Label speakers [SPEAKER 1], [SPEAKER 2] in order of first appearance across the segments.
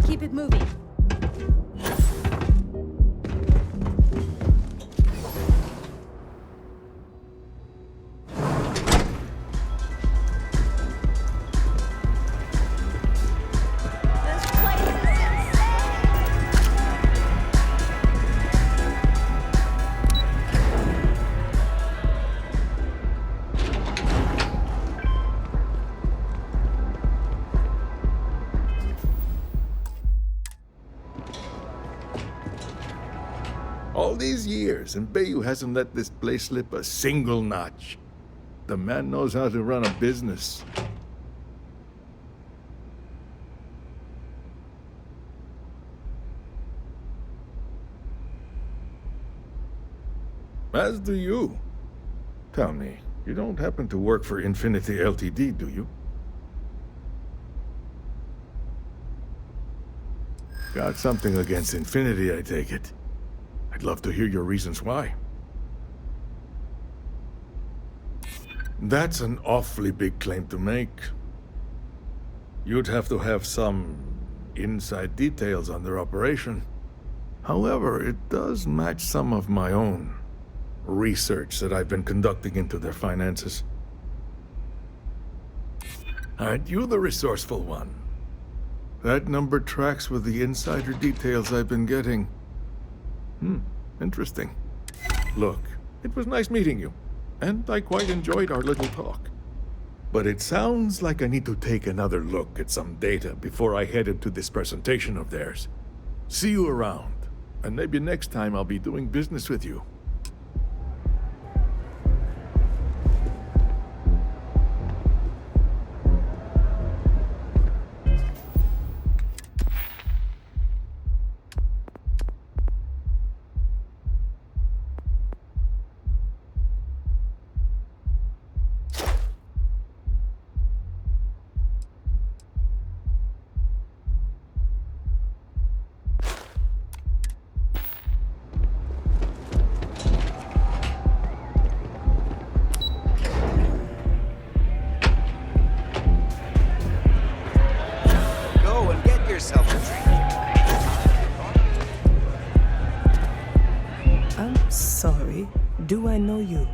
[SPEAKER 1] Keep it moving.
[SPEAKER 2] All these years, and Bayou hasn't let this place slip a single notch. The man knows how to run a business. As do you. Tell me, you don't happen to work for Infinity Ltd, do you? Got something against Infinity, I take it. I'd love to hear your reasons why. That's an awfully big claim to make. You'd have to have some inside details on their operation. However, it does match some of my own research that I've been conducting into their finances. Aren't you the resourceful one? That number tracks with the insider details I've been getting. Interesting. Look, it was nice meeting you, and I quite enjoyed our little talk. But it sounds like I need to take another look at some data before I head into this presentation of theirs. See you around, and maybe next time I'll be doing business with you.
[SPEAKER 3] I'm sorry. Do I know you?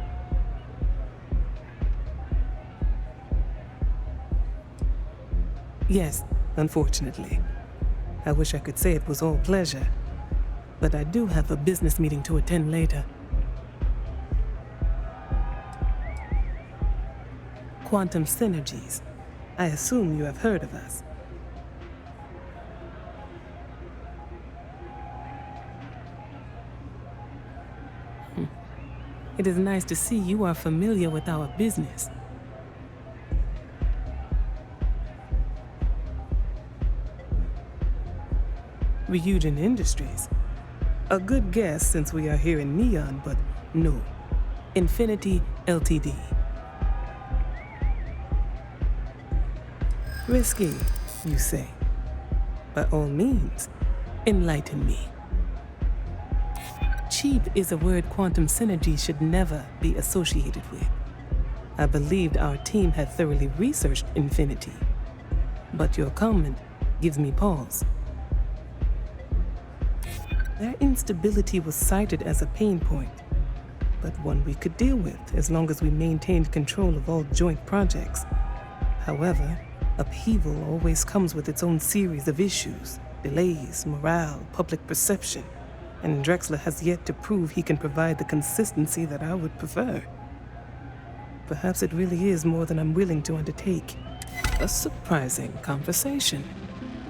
[SPEAKER 3] Yes, unfortunately. I wish I could say it was all pleasure, but I do have a business meeting to attend later. Quantum Synergies. I assume you have heard of us. It is nice to see you are familiar with our business. Ryujin Industries. A good guess since we are here in Neon, but no. Infinity Ltd. Risky, you say. By all means, enlighten me. Cheap is a word Quantum Synergy should never be associated with. I believed our team had thoroughly researched Infinity, but your comment gives me pause. Their instability was cited as a pain point, but one we could deal with as long as we maintained control of all joint projects. However, upheaval always comes with its own series of issues, delays, morale, public perception, and Drexler has yet to prove he can provide the consistency that I would prefer. Perhaps it really is more than I'm willing to undertake. A surprising conversation,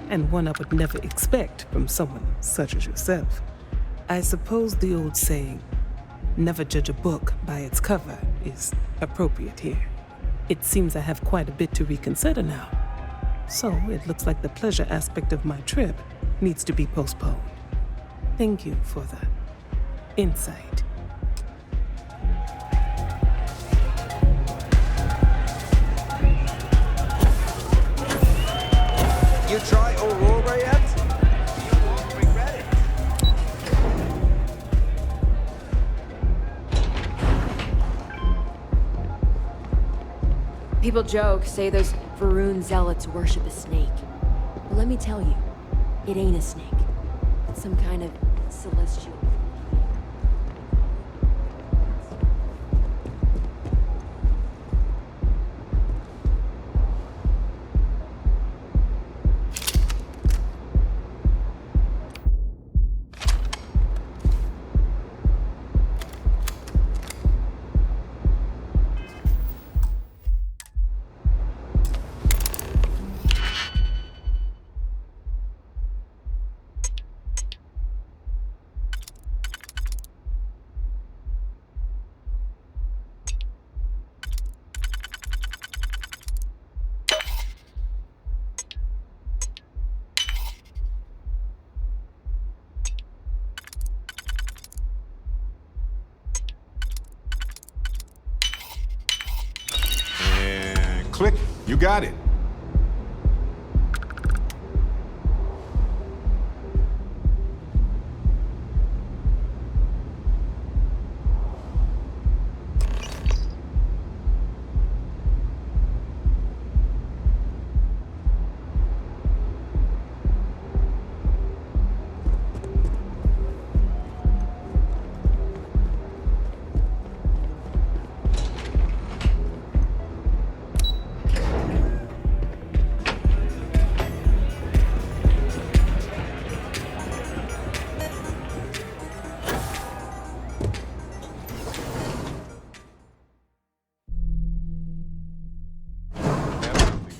[SPEAKER 3] and one I would never expect from someone such as yourself. I suppose the old saying, never judge a book by its cover, is appropriate here. It seems I have quite a bit to reconsider now. So it looks like the pleasure aspect of my trip needs to be postponed. Thank you for the insight.
[SPEAKER 4] You try Aurora yet? You won't regret it.
[SPEAKER 1] People joke, say those Varun zealots worship a snake. But let me tell you, It ain't a snake. It's some kind of celestial.
[SPEAKER 5] Click, you got it.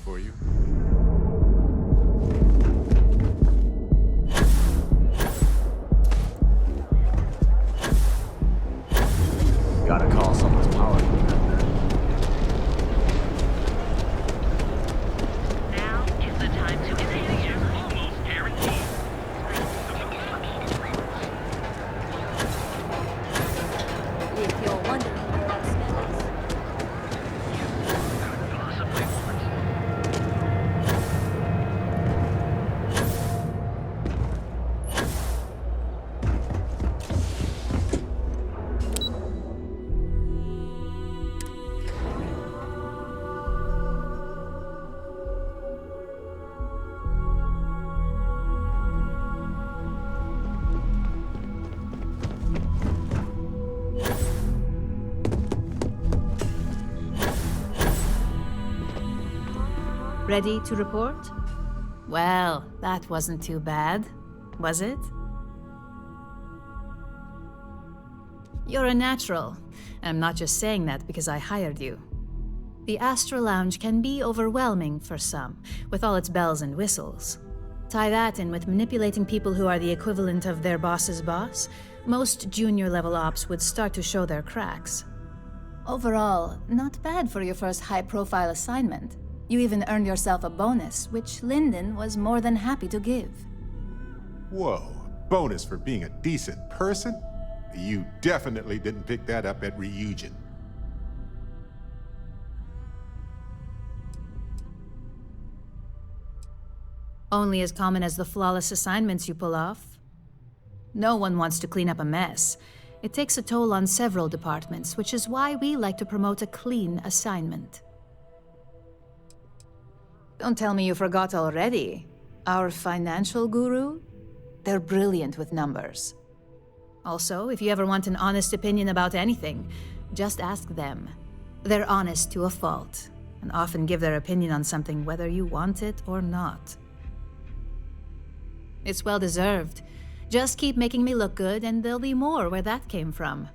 [SPEAKER 5] For you.
[SPEAKER 4] Gotta call someone's power.
[SPEAKER 6] Now is the time to inhale. Almost guaranteed.
[SPEAKER 1] If you're wondering what that smell is.
[SPEAKER 6] Possibly want.
[SPEAKER 7] Ready to report? Well, that wasn't too bad, was it? You're a natural. I'm not just saying that because I hired you. The Astral Lounge can be overwhelming for some, with all its bells and whistles. Tie that in with manipulating people who are the equivalent of their boss's boss, most junior-level ops would start to show their cracks. Overall, not bad for your first high-profile assignment. You even earned yourself a bonus, which Lyndon was more than happy to give.
[SPEAKER 5] Whoa, bonus for being a decent person? You definitely didn't pick that up at Ryujin.
[SPEAKER 7] Only as common as the flawless assignments you pull off. No one wants to clean up a mess. It takes a toll on several departments, which is why we like to promote a clean assignment. Don't tell me you forgot already. Our financial guru? They're brilliant with numbers. Also, if you ever want an honest opinion about anything, just ask them. They're honest to a fault, and often give their opinion on something whether you want it or not. It's well deserved. Just keep making me look good, and there'll be more where that came from.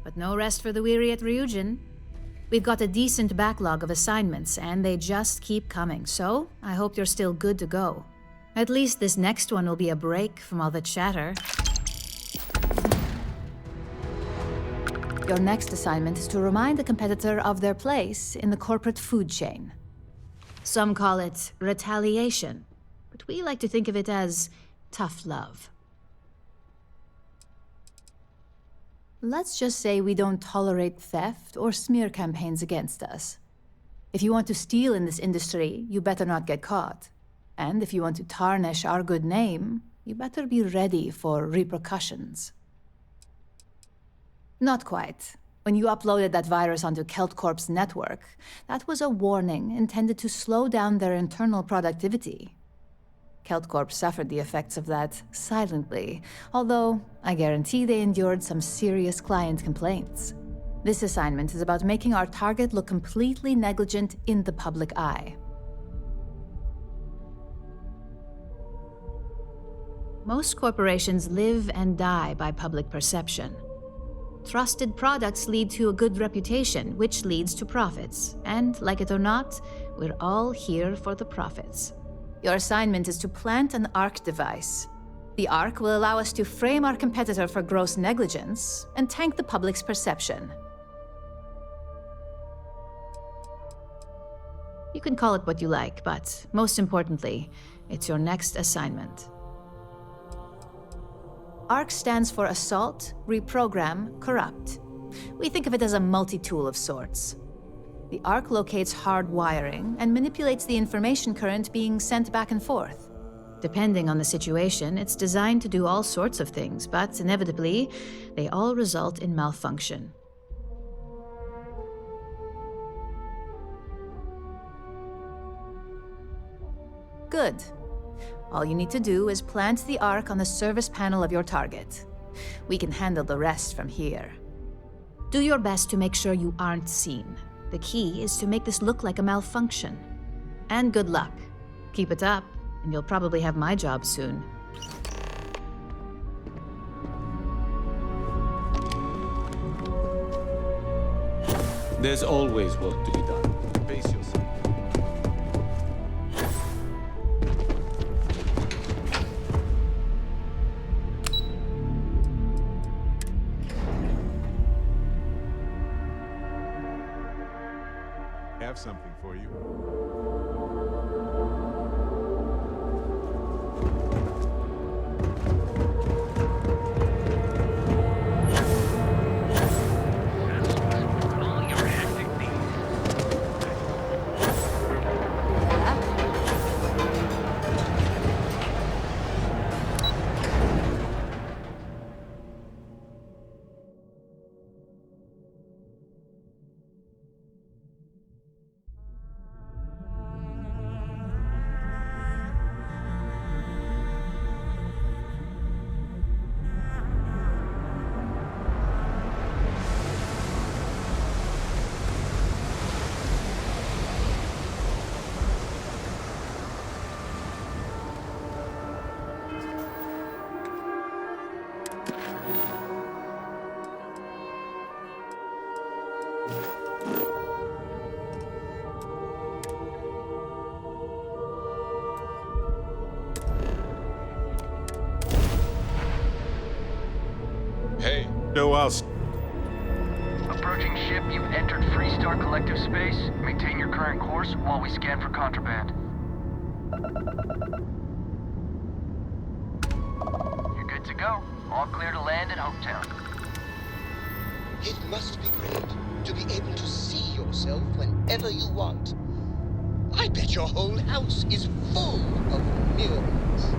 [SPEAKER 7] But no rest for the weary at Ryujin. We've got a decent backlog of assignments, and they just keep coming, so I hope you're still good to go. At least this next one will be a break from all the chatter. Your next assignment is to remind the competitor of their place in the corporate food chain. Some call it retaliation, but we like to think of it as tough love. Let's just say we don't tolerate theft or smear campaigns against us. If you want to steal in this industry, you better not get caught. And if you want to tarnish our good name, you better be ready for repercussions. Not quite. When you uploaded that virus onto KeltCorp's network, that was a warning intended to slow down their internal productivity. Keltcorp suffered the effects of that silently, although I guarantee they endured some serious client complaints. This assignment is about making our target look completely negligent in the public eye. Most corporations live and die by public perception. Trusted products lead to a good reputation, which leads to profits. And, like it or not, we're all here for the profits. Your assignment is to plant an ARC device. The ARC will allow us to frame our competitor for gross negligence and tank the public's perception. You can call it what you like, but most importantly, it's your next assignment. ARC stands for Assault, Reprogram, Corrupt. We think of it as a multi-tool of sorts. The ARC locates hard wiring and manipulates the information current being sent back and forth. Depending on the situation, it's designed to do all sorts of things, but inevitably, they all result in malfunction. Good. All you need to do is plant the ARC on the service panel of your target. We can handle the rest from here. Do your best to make sure you aren't seen. The key is to make this look like a malfunction. And good luck. Keep it up, and you'll probably have my job soon.
[SPEAKER 8] There's always work to be done. Pace yourself.
[SPEAKER 5] Have something for you.
[SPEAKER 6] All your hectic needs.
[SPEAKER 5] Hey, no,
[SPEAKER 9] Approaching ship, you've entered Freestar Collective space. Maintain your current course while we scan for contraband. You're good to go. All clear to land at Hopetown.
[SPEAKER 10] It must be great to be able to see yourself whenever you want. I bet your whole house is full of mirrors.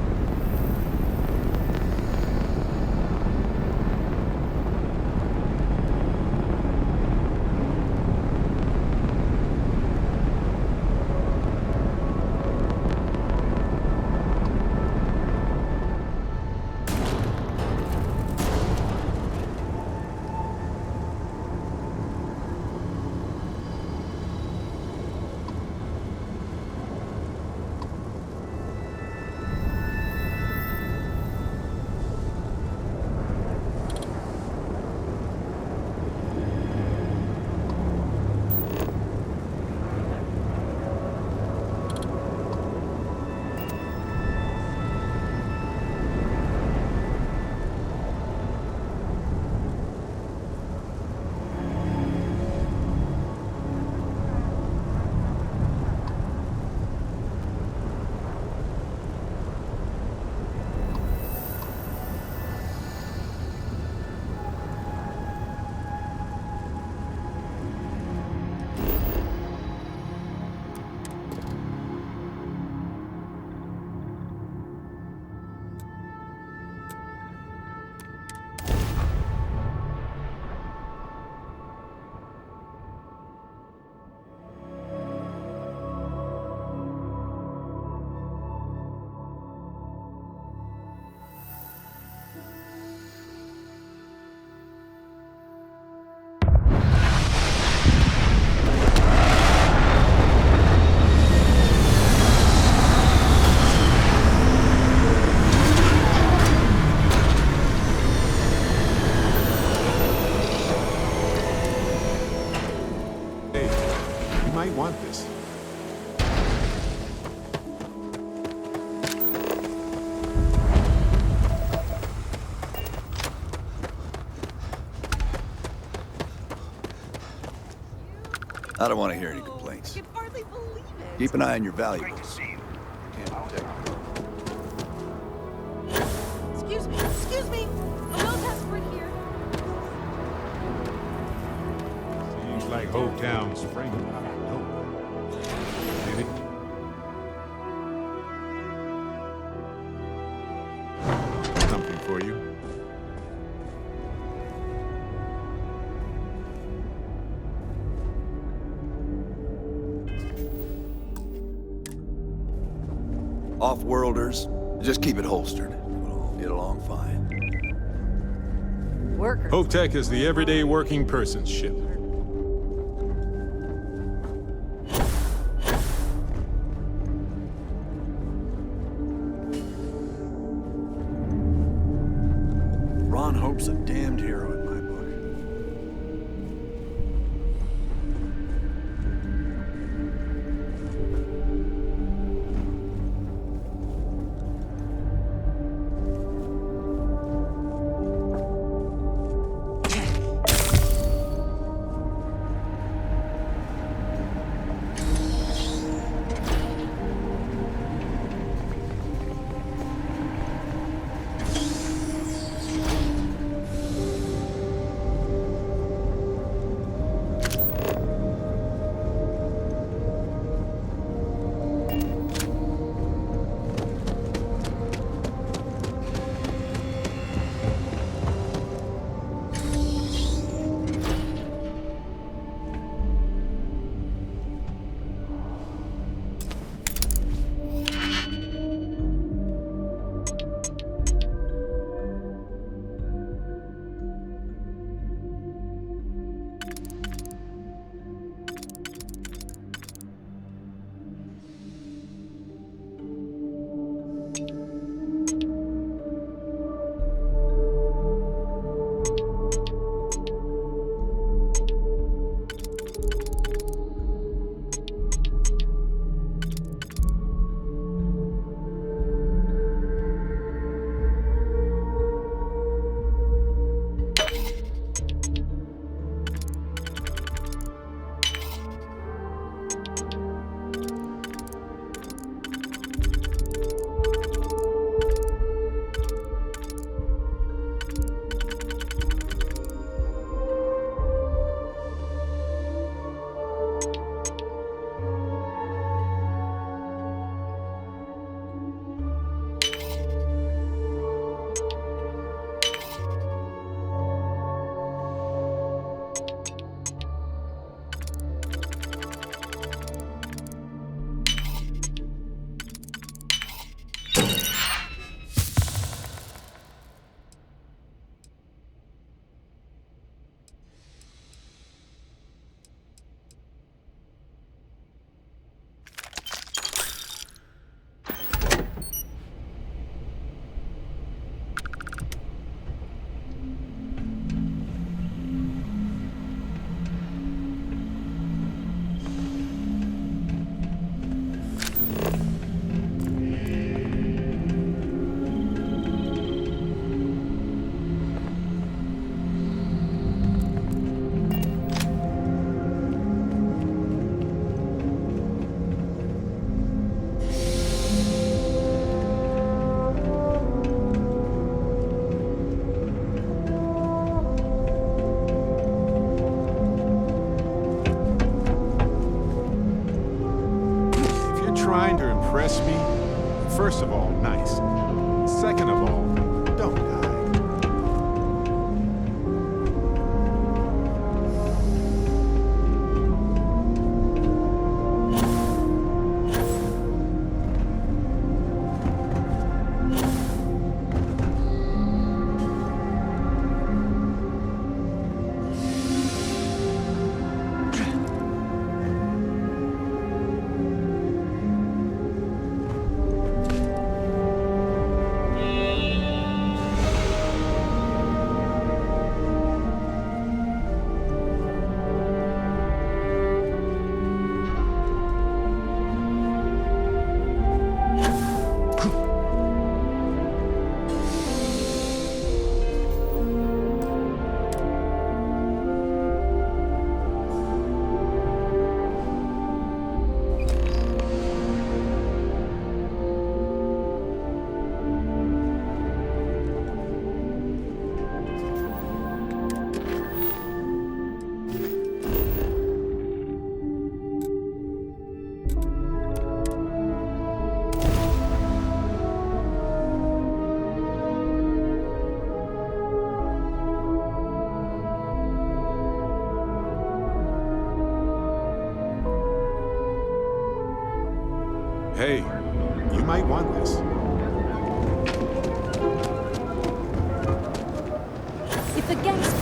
[SPEAKER 11] I don't want to hear any complaints.
[SPEAKER 1] I can hardly believe it.
[SPEAKER 11] Keep an eye on your valuables. Can't protect them.
[SPEAKER 1] Excuse me. A well passport here.
[SPEAKER 5] Seems like Hope Town spring out of nowhere. Did it? Something for you.
[SPEAKER 11] Off-worlders, just keep it holstered. We'll all get along fine.
[SPEAKER 1] Workers.
[SPEAKER 5] Hope Tech is the everyday working person's ship.
[SPEAKER 11] Ron Hope's a damned hero in my book.
[SPEAKER 5] impress me, first of all, nice. Second of all, don't die. Hey, you might want this.
[SPEAKER 1] If the gang's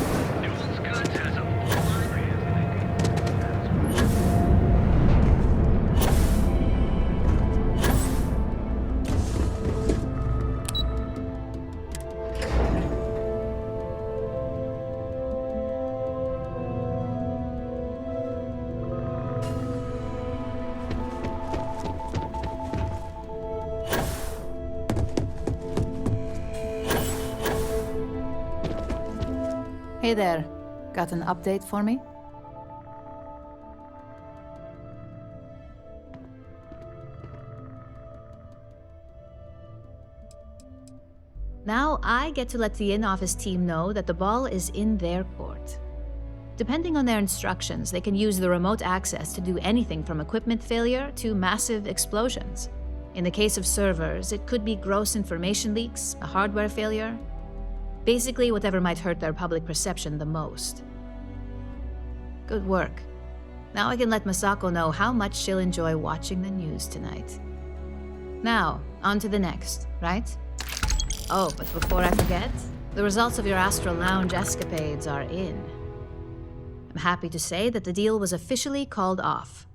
[SPEAKER 7] Hey there. Got an update for me? Now I get to let the in-office team know that the ball is in their court. Depending on their instructions, they can use the remote access to do anything from equipment failure to massive explosions. In the case of servers, it could be gross information leaks, a hardware failure, basically whatever might hurt their public perception the most. Good work. Now I can let Masako know how much she'll enjoy watching the news tonight. Now, on to the next, right? Oh, but before I forget, the results of your Astral Lounge escapades are in. I'm happy to say that the deal was officially called off.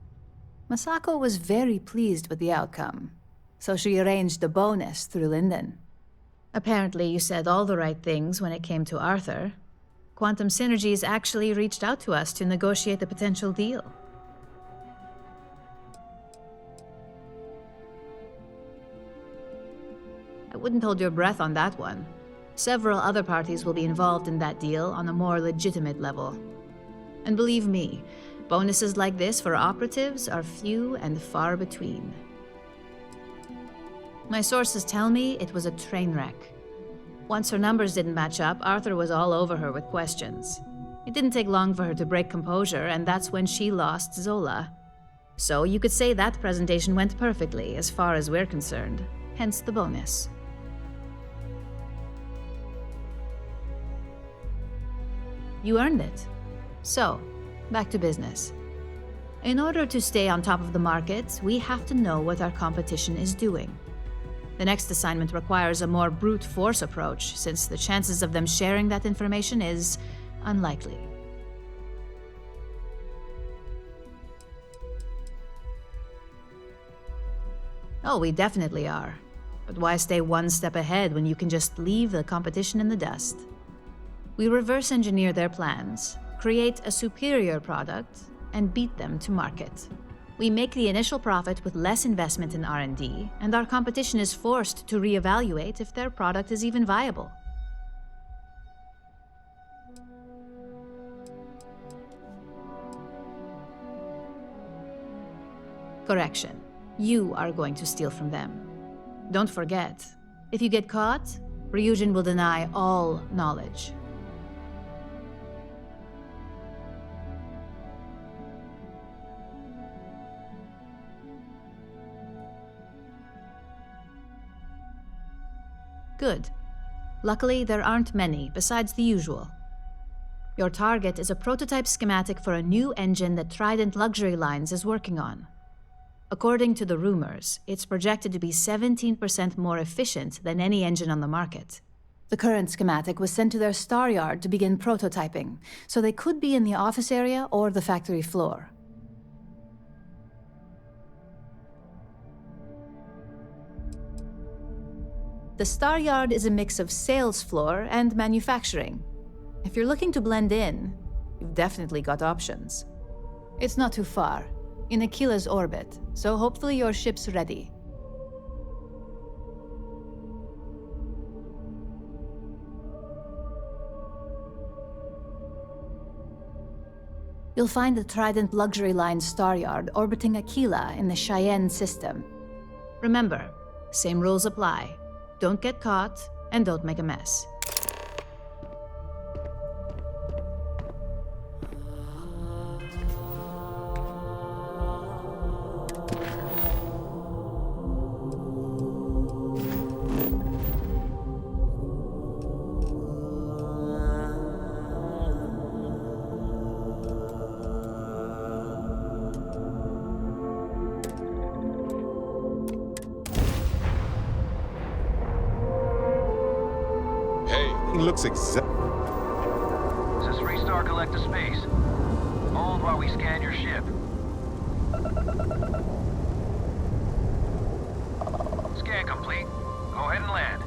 [SPEAKER 7] Masako was very pleased with the outcome, so she arranged a bonus through Linden. Apparently, you said all the right things when it came to Arthur. Quantum Synergies actually reached out to us to negotiate a potential deal. I wouldn't hold your breath on that one. Several other parties will be involved in that deal on a more legitimate level. And believe me, bonuses like this for operatives are few and far between. My sources tell me it was a train wreck. Once her numbers didn't match up, Arthur was all over her with questions. It didn't take long for her to break composure, and that's when she lost Zola. So you could say that presentation went perfectly, as far as we're concerned. Hence the bonus. You earned it. So, back to business. In order to stay on top of the market, we have to know what our competition is doing. The next assignment requires a more brute force approach, since the chances of them sharing that information is unlikely. Oh, we definitely are. But why stay one step ahead when you can just leave the competition in the dust? We reverse engineer their plans, create a superior product, and beat them to market. We make the initial profit with less investment in R&D, and our competition is forced to reevaluate if their product is even viable. Correction. You are going to steal from them. Don't forget, if you get caught, Ryujin will deny all knowledge. Good. Luckily, there aren't many, besides the usual. Your target is a prototype schematic for a new engine that Trident Luxury Lines is working on. According to the rumors, it's projected to be 17% more efficient than any engine on the market. The current schematic was sent to their star yard to begin prototyping, so they could be in the office area or the factory floor. The Star Yard is a mix of sales floor and manufacturing. If you're looking to blend in, you've definitely got options. It's not too far, in Aquila's orbit, so hopefully your ship's ready. You'll find the Trident Luxury Line Star Yard orbiting Aquila in the Cheyenne system. Remember, same rules apply. Don't get caught, and don't make a mess.
[SPEAKER 5] looks exact.
[SPEAKER 9] This is 3-star collective space. Hold while we scan your ship. Scan complete. Go ahead and land.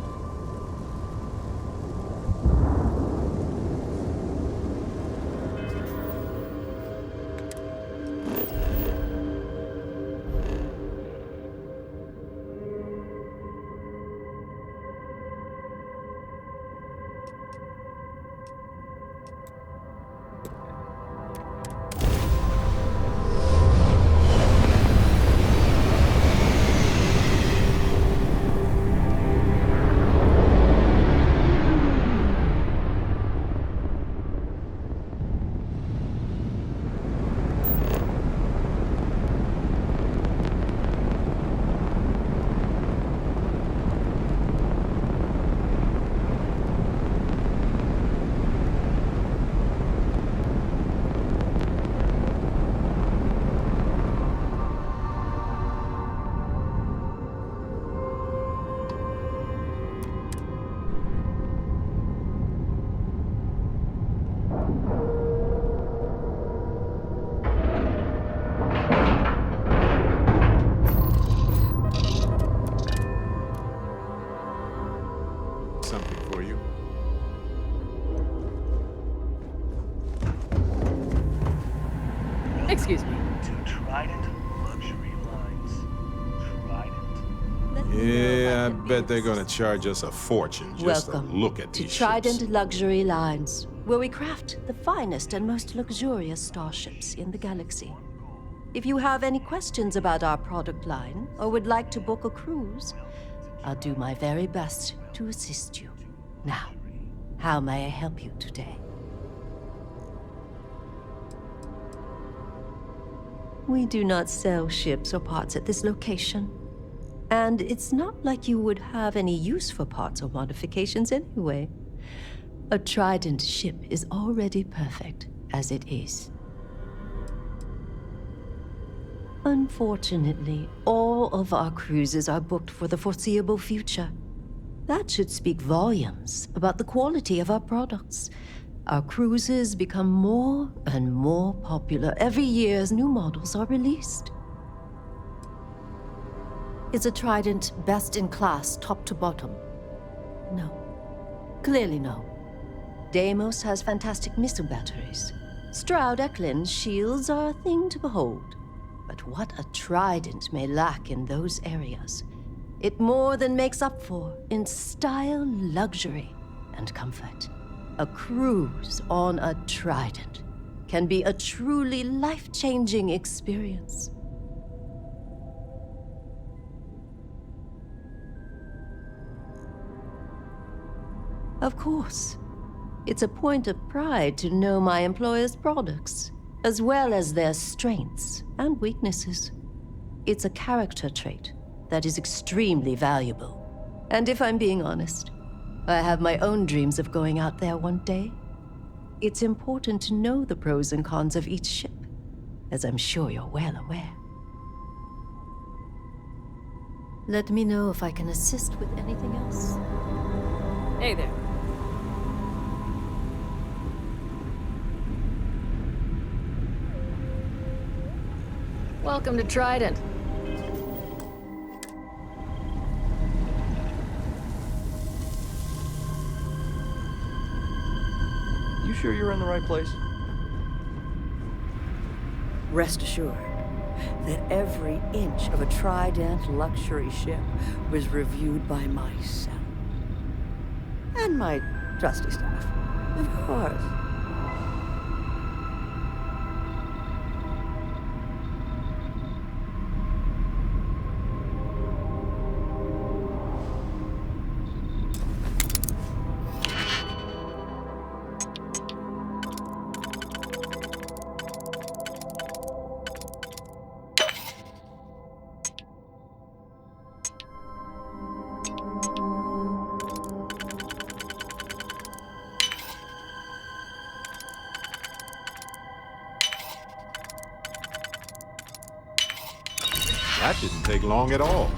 [SPEAKER 5] Something for you.
[SPEAKER 1] Excuse me.
[SPEAKER 12] To Trident Luxury Lines. Trident.
[SPEAKER 5] Yeah, I bet they're gonna charge us a fortune just
[SPEAKER 13] Welcome
[SPEAKER 5] to look at
[SPEAKER 13] to
[SPEAKER 5] these
[SPEAKER 13] Trident
[SPEAKER 5] ships.
[SPEAKER 13] Luxury Lines, where we craft the finest and most luxurious starships in the galaxy. If you have any questions about our product line or would like to book a cruise, I'll do my very best to assist you. Now, how may I help you today? We do not sell ships or parts at this location. And it's not like you would have any use for parts or modifications anyway. A Trident ship is already perfect as it is. Unfortunately, all of our cruises are booked for the foreseeable future. That should speak volumes about the quality of our products. Our cruises become more and more popular every year as new models are released. Is a Trident best in class, top to bottom? No. Clearly no. Deimos has fantastic missile batteries. Stroud Eklund's shields are a thing to behold. But what a Trident may lack in those areas, it more than makes up for in style, luxury, and comfort. A cruise on a Trident can be a truly life-changing experience. Of course, it's a point of pride to know my employer's products, as well as their strengths and weaknesses. It's a character trait that is extremely valuable. And if I'm being honest, I have my own dreams of going out there one day. It's important to know the pros and cons of each ship, as I'm sure you're well aware. Let me know if I can assist with anything else.
[SPEAKER 1] Hey there. Welcome to Trident.
[SPEAKER 4] You sure you're in the right place?
[SPEAKER 14] Rest assured that every inch of a Trident luxury ship was reviewed by myself. And my trusty staff, of course.
[SPEAKER 5] That didn't take long at all.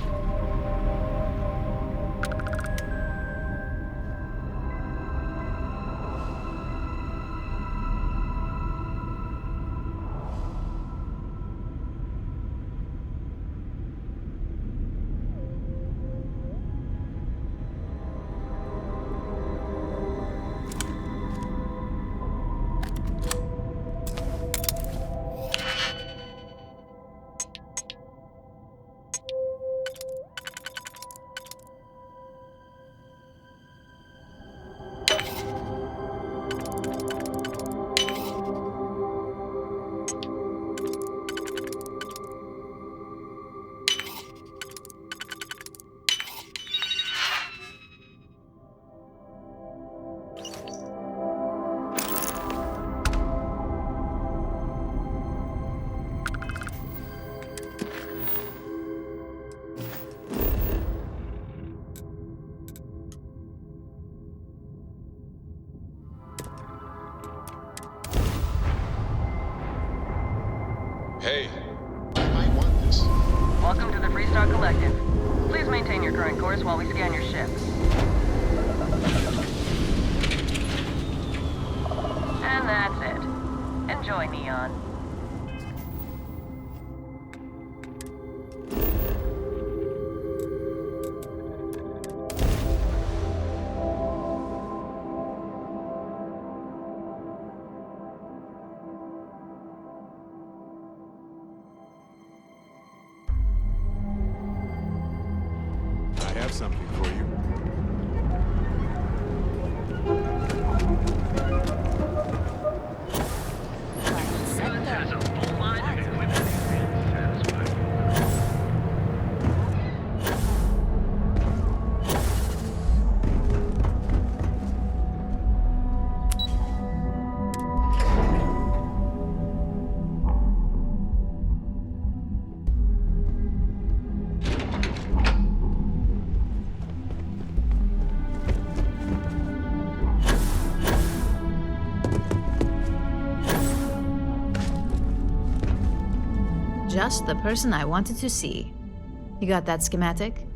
[SPEAKER 6] Star Collective. Please maintain your current course while we scan your ship. And that's it. Enjoy, Neon.
[SPEAKER 5] I have something for you.
[SPEAKER 7] Just the person I wanted to see. You got that schematic?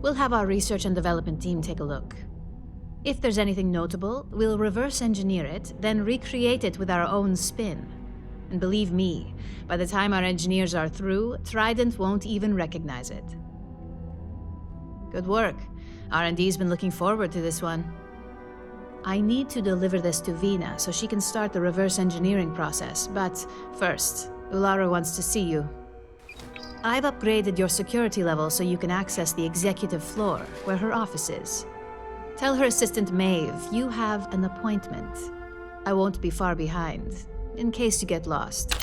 [SPEAKER 7] We'll have our research and development team take a look. If there's anything notable, we'll reverse engineer it, then recreate it with our own spin. And believe me, by the time our engineers are through, Trident won't even recognize it. Good work. R&D's been looking forward to this one. I need to deliver this to Vina so she can start the reverse engineering process, but first, Ulara wants to see you. I've upgraded your security level so you can access the executive floor, where her office is. Tell her assistant Maeve you have an appointment. I won't be far behind, in case you get lost.